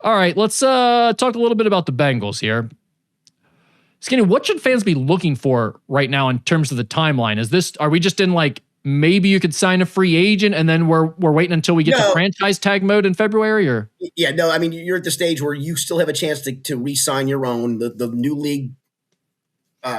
All right, let's talk a little bit about the Bengals here. Skinny, what should fans be looking for right now in terms of the timeline? Are we just in like maybe you could sign a free agent and then we're waiting until we get to franchise tag mode in February? Or yeah, no, I mean you're at the stage where you still have a chance to re-sign your own. The new league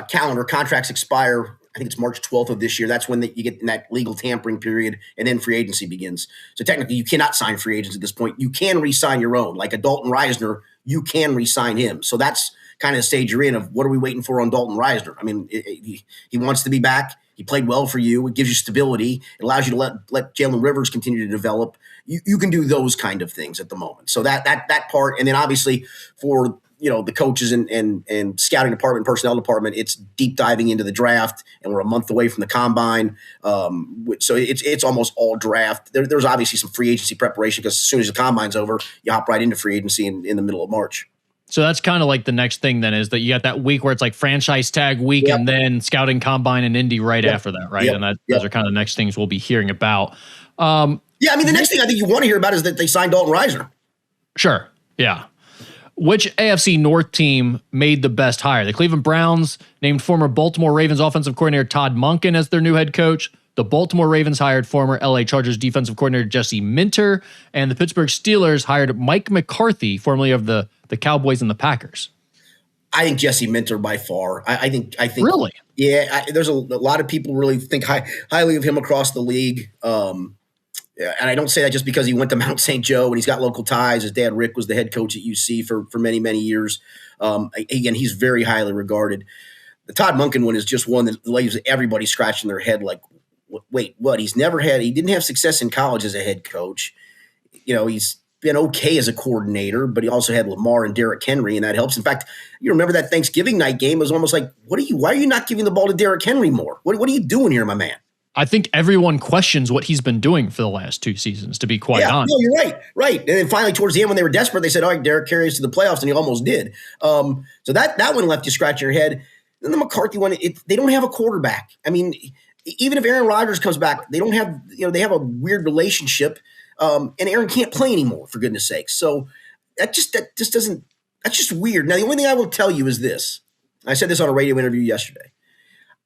calendar contracts expire. I think it's March 12th of this year. That's when you get in that legal tampering period, and then free agency begins. So technically, you cannot sign free agents at this point. You can re-sign your own, like a Dalton Reisner. You can re-sign him. So that's kind of the stage you're in. Of what are we waiting for on Dalton Reisner? I mean, he wants to be back. He played well for you. It gives you stability. It allows you to let Jalen Rivers continue to develop. You can do those kind of things at the moment. So that part, and then obviously for the coaches and scouting department, personnel department, it's deep diving into the draft, and we're a month away from the combine. So it's almost all draft. There's obviously some free agency preparation because as soon as the combine's over, you hop right into free agency in the middle of March. So that's kind of like the next thing then is that you got that week where it's like franchise tag week and then scouting combine and Indy right after that, right? And those are kind of the next things we'll be hearing about. I mean, the next thing I think you want to hear about is that they signed Dalton Reisner. Sure. Yeah. Which AFC North team made the best hire? The Cleveland Browns named former Baltimore Ravens offensive coordinator Todd Monken as their new head coach. The Baltimore Ravens hired former LA Chargers defensive coordinator Jesse Minter, and the Pittsburgh Steelers hired Mike McCarthy, formerly of the Cowboys and the Packers. I think Jesse Minter by far. I think really. Yeah, there's a lot of people really think highly of him across the league. And I don't say that just because he went to Mount St. Joe and he's got local ties. His dad, Rick, was the head coach at UC for many, many years. Again, he's very highly regarded. The Todd Monken one is just one that leaves everybody scratching their head like, wait, what? He didn't have success in college as a head coach. He's been okay as a coordinator, but he also had Lamar and Derrick Henry, and that helps. In fact, you remember that Thanksgiving night game? It was almost like, why are you not giving the ball to Derrick Henry more? What are you doing here, my man? I think everyone questions what he's been doing for the last 2 seasons, to be quite honest. No, you're right. And then finally, towards the end, when they were desperate, they said, all right, Derek carry us to the playoffs, and he almost did. So that one left you scratching your head. Then the McCarthy one, they don't have a quarterback. I mean, even if Aaron Rodgers comes back, they don't have, they have a weird relationship, and Aaron can't play anymore, for goodness sakes. So that just doesn't, that's just weird. Now, the only thing I will tell you is this. I said this on a radio interview yesterday.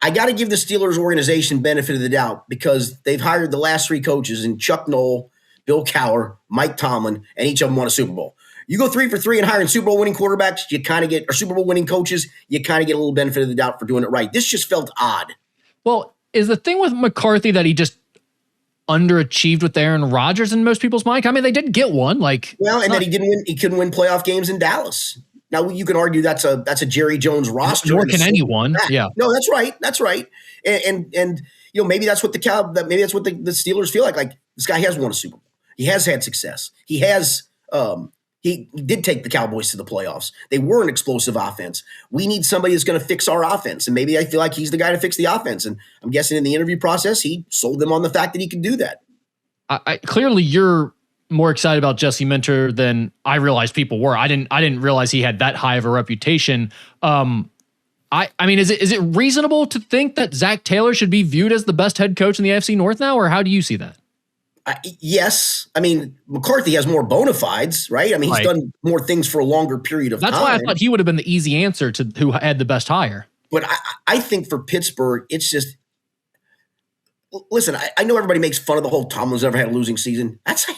I got to give the Steelers organization benefit of the doubt because they've hired the last 3 coaches in Chuck Noll, Bill Cowher, Mike Tomlin, and each of them won a Super Bowl. You go 3 for 3 in hiring Super Bowl winning quarterbacks, you kind of get, or Super Bowl winning coaches, you kind of get a little benefit of the doubt for doing it right. This just felt odd. Well, is the thing with McCarthy that he just underachieved with Aaron Rodgers in most people's mind? I mean, they did get one. Then he couldn't win playoff games in Dallas. Now you can argue that's a Jerry Jones roster. Nor can anyone. Yeah. No, that's right. That's right. And maybe that's what the Steelers feel like. Like, this guy has won a Super Bowl. He has had success. He has. He did take the Cowboys to the playoffs. They were an explosive offense. We need somebody that's going to fix our offense, and maybe I feel like he's the guy to fix the offense. And I'm guessing in the interview process, he sold them on the fact that he could do that. Clearly, you're more excited about Jesse Minter than I realized people were. I didn't realize he had that high of a reputation. I mean, is it reasonable to think that Zac Taylor should be viewed as the best head coach in the AFC North now, or how do you see that? Yes. I mean, McCarthy has more bona fides, right? I mean, he's done more things for a longer period of time. That's why I thought he would have been the easy answer to who had the best hire. But I think for Pittsburgh, it's just, listen, I know everybody makes fun of the whole Tomlin's never had a losing season. That's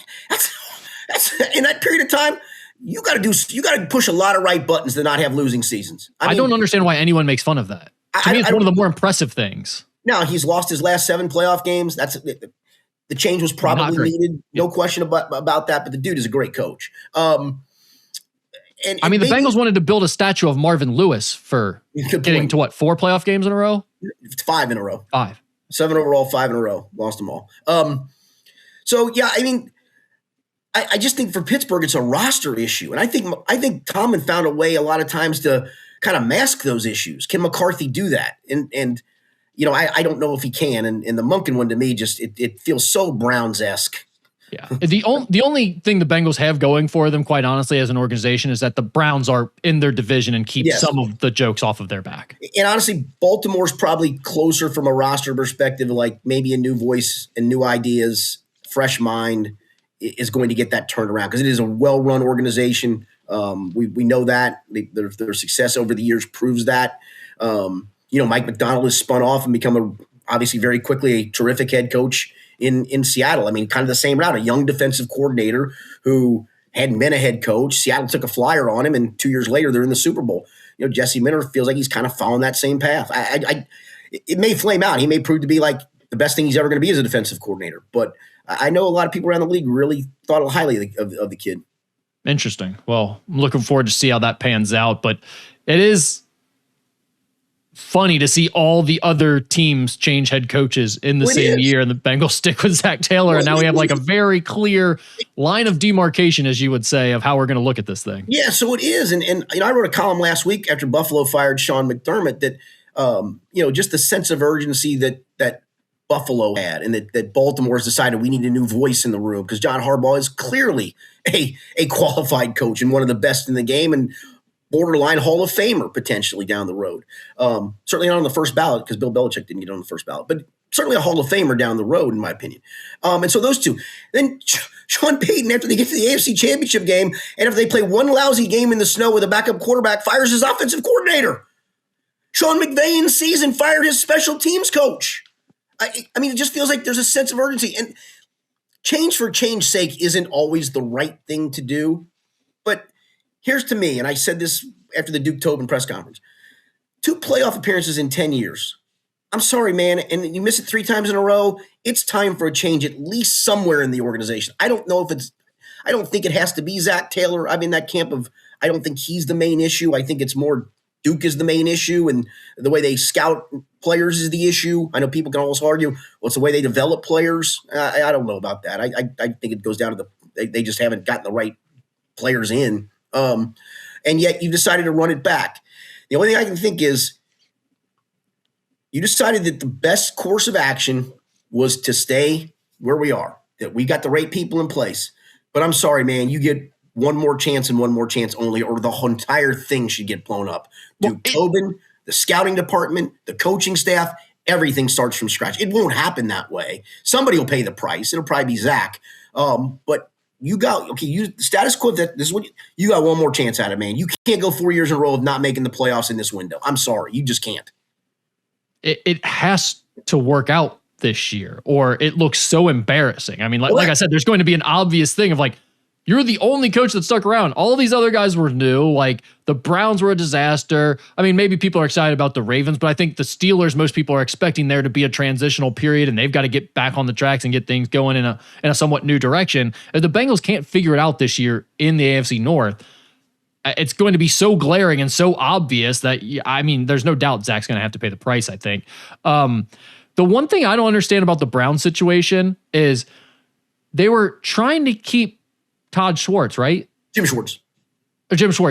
in that period of time, you got to push a lot of right buttons to not have losing seasons. I don't understand why anyone makes fun of that. To me, it's one of the more impressive things. Now, he's lost his last 7 playoff games. The change was probably needed. No question about that, but the dude is a great coach. The Bengals wanted to build a statue of Marvin Lewis for getting to 4 playoff games in a row? 5 in a row. 5. 7 overall, 5 in a row. Lost them all. I just think for Pittsburgh, it's a roster issue. And I think Tomlin found a way a lot of times to kind of mask those issues. Can McCarthy do that? And I don't know if he can. And the Monken one to me it feels so Browns-esque. Yeah. The only thing the Bengals have going for them, quite honestly, as an organization, is that the Browns are in their division and keep some of the jokes off of their back. And honestly, Baltimore's probably closer from a roster perspective, like maybe a new voice and new ideas, fresh mind is going to get that turned around because it is a well-run organization, We know that their success over the years proves that. Mike McDonald has spun off and become obviously very quickly a terrific head coach in Seattle. I mean, kind of the same route, a young defensive coordinator who hadn't been a head coach. Seattle took a flyer on him, and 2 years later, they're in the Super Bowl. Jesse Minter feels like he's kind of following that same path. It may flame out. He may prove to be like the best thing he's ever going to be as a defensive coordinator. But I know a lot of people around the league really thought highly of the kid. Interesting. Well, I'm looking forward to see how that pans out. But it is funny to see all the other teams change head coaches in the same year, and the Bengals stick with Zac Taylor, and now we have like a very clear line of demarcation, as you would say, of how we're going to look at this thing. Yeah, so it is, and I wrote a column last week after Buffalo fired Sean McDermott that just the sense of urgency that Buffalo had, and that Baltimore has decided we need a new voice in the room because John Harbaugh is clearly a qualified coach and one of the best in the game, and borderline Hall of Famer potentially down the road. Certainly not on the first ballot because Bill Belichick didn't get on the first ballot, but certainly a Hall of Famer down the road, in my opinion. And so those two. Then Sean Payton, after they get to the AFC Championship game, and if they play one lousy game in the snow with a backup quarterback, fires his offensive coordinator. Sean McVay in season fired his special teams coach. I mean, it just feels like there's a sense of urgency. And change for change's sake isn't always the right thing to do. But here's to me, and I said this after the Duke Tobin press conference, 2 playoff appearances in 10 years. I'm sorry, man, and you miss it 3 times in a row. It's time for a change at least somewhere in the organization. I don't think it has to be Zac Taylor. I'm in that camp of I don't think he's the main issue. I think it's more Duke is the main issue, and the way they scout players is the issue. I know people can always argue, well, it's the way they develop players. I don't know about that. I think it goes down to they just haven't gotten the right players in. And yet you decided to run it back. The only thing I can think is you decided that the best course of action was to stay where we are, that we got the right people in place. But I'm sorry, man, you get one more chance and one more chance only, or the entire thing should get blown up. Duke Tobin, the scouting department, the coaching staff, everything starts from scratch. It won't happen that way. Somebody will pay the price. It'll probably be Zach. But you got status quo. This is what you got one more chance at it, man. You can't go 4 years in a row of not making the playoffs in this window. I'm sorry, you just can't. It has to work out this year, or it looks so embarrassing. I mean, like I said, there's going to be an obvious thing of like, you're the only coach that stuck around. All these other guys were new. Like the Browns were a disaster. I mean, maybe people are excited about the Ravens, but I think the Steelers, most people are expecting there to be a transitional period, and they've got to get back on the tracks and get things going in a somewhat new direction. If the Bengals can't figure it out this year in the AFC North, it's going to be so glaring and so obvious that, I mean, there's no doubt Zach's going to have to pay the price, I think. The one thing I don't understand about the Browns situation is they were trying to keep Todd Schwartz, right? Jim Schwartz,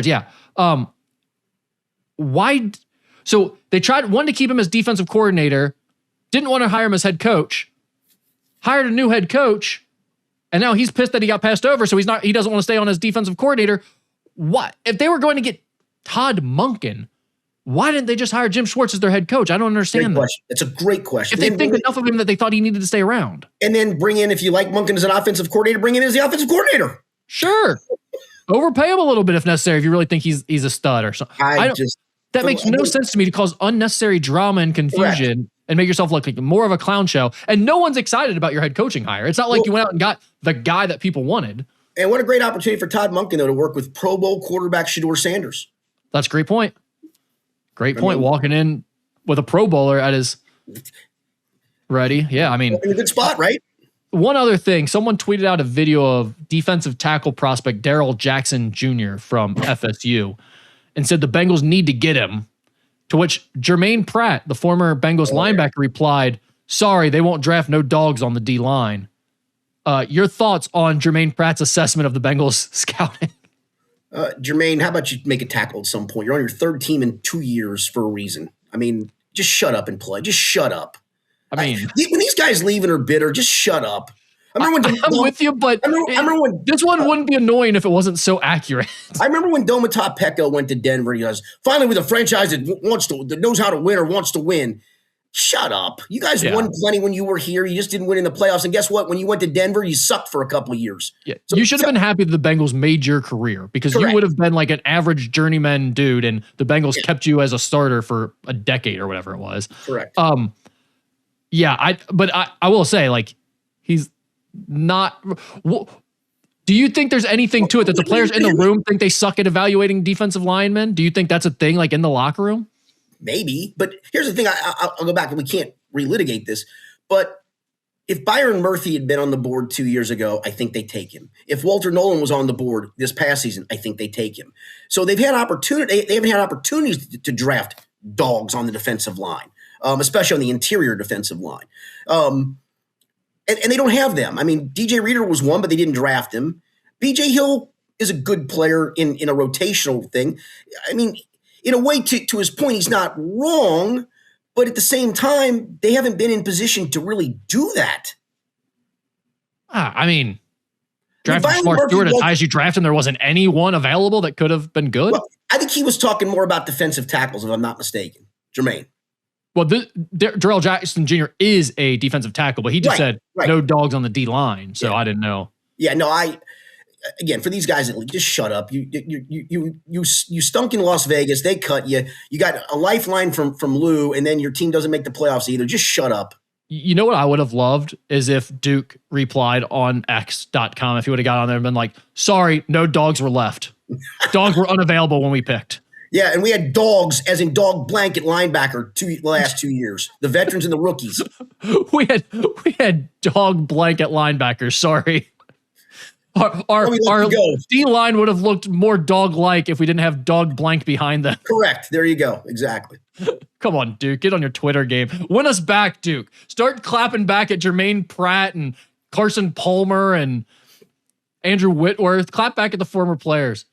yeah. Why? So they wanted to keep him as defensive coordinator, didn't want to hire him as head coach, hired a new head coach, and now he's pissed that he got passed over, so he doesn't want to stay on as defensive coordinator. What? If they were going to get Todd Monken, why didn't they just hire Jim Schwartz as their head coach? I don't understand that. It's a great question. If they think enough of him that they thought he needed to stay around. And then bring in, if you like Monken as an offensive coordinator, bring him in as the offensive coordinator. Sure. Overpay him a little bit if necessary, if you really think he's a stud or something. That makes no sense to me, to cause unnecessary drama and confusion and make yourself look like more of a clown show. And no one's excited about your head coaching hire. It's not like you went out and got the guy that people wanted. And what a great opportunity for Todd Monken, though, to work with Pro Bowl quarterback Shedeur Sanders. That's a great point. Great point. Walking in with a Pro Bowler at his ready. Yeah, I mean. In a good spot, right? One other thing, someone tweeted out a video of defensive tackle prospect Darrell Jackson Jr. from FSU and said the Bengals need to get him, to which Jermaine Pratt, the former Bengals linebacker, replied, "Sorry, they won't draft no dogs on the D-line." Your thoughts on Jermaine Pratt's assessment of the Bengals scouting? Jermaine, how about you make a tackle at some point? You're on your third team in 2 years for a reason. I mean, just shut up and play. Just shut up. I mean, when these guys leave and are bitter, just shut up. I'm with you, but this one wouldn't be annoying if it wasn't so accurate. I remember when Domata Peko went to Denver. He goes, finally with a franchise that knows how to win or wants to win. Shut up. You guys Yeah. won plenty when you were here. You just didn't win in the playoffs. And guess what? When you went to Denver, you sucked for a couple of years. Yeah. So, you should have been happy that the Bengals made your career, because you would have been like an average journeyman dude, and the Bengals kept you as a starter for a decade or whatever it was. Correct. Yeah, but I will say, like, he's not. Do you think there's anything to it that the players in the room think they suck at evaluating defensive linemen? Do you think that's a thing, like, in the locker room? Maybe, but here's the thing. I'll go back, and we can't relitigate this. But if Byron Murphy had been on the board 2 years ago, I think they take him. If Walter Nolan was on the board this past season, I think they take him. So they've had opportunity. They haven't had opportunities to draft dogs on the defensive line, especially on the interior defensive line. And they don't have them. I mean, DJ Reader was one, but they didn't draft him. BJ Hill is a good player in a rotational thing. I mean, in a way, to his point, he's not wrong, but at the same time, they haven't been in position to really do that. I mean, drafting Smart Stewart as high as you draft him, there wasn't anyone available that could have been good. Well, I think he was talking more about defensive tackles, if I'm not mistaken, Jermaine. Well, Darrell Jackson Jr. is a defensive tackle, but he just said no dogs on the D line, so I didn't know. Yeah, no, again, for these guys, just shut up. You stunk in Las Vegas. They cut you. You got a lifeline from Lou, and then your team doesn't make the playoffs either. Just shut up. You know what I would have loved is if Duke replied on X.com, if he would have got on there and been like, sorry, no dogs were left. Dogs were unavailable when we picked. Yeah, and we had dogs, as in dog blanket linebacker, the last 2 years. The veterans and the rookies. we had dog blanket linebackers. Sorry. Our D-line would have looked more dog-like if we didn't have dog blank behind them. Correct. There you go. Exactly. Come on, Duke. Get on your Twitter game. Win us back, Duke. Start clapping back at Jermaine Pratt and Carson Palmer and Andrew Whitworth. Clap back at the former players.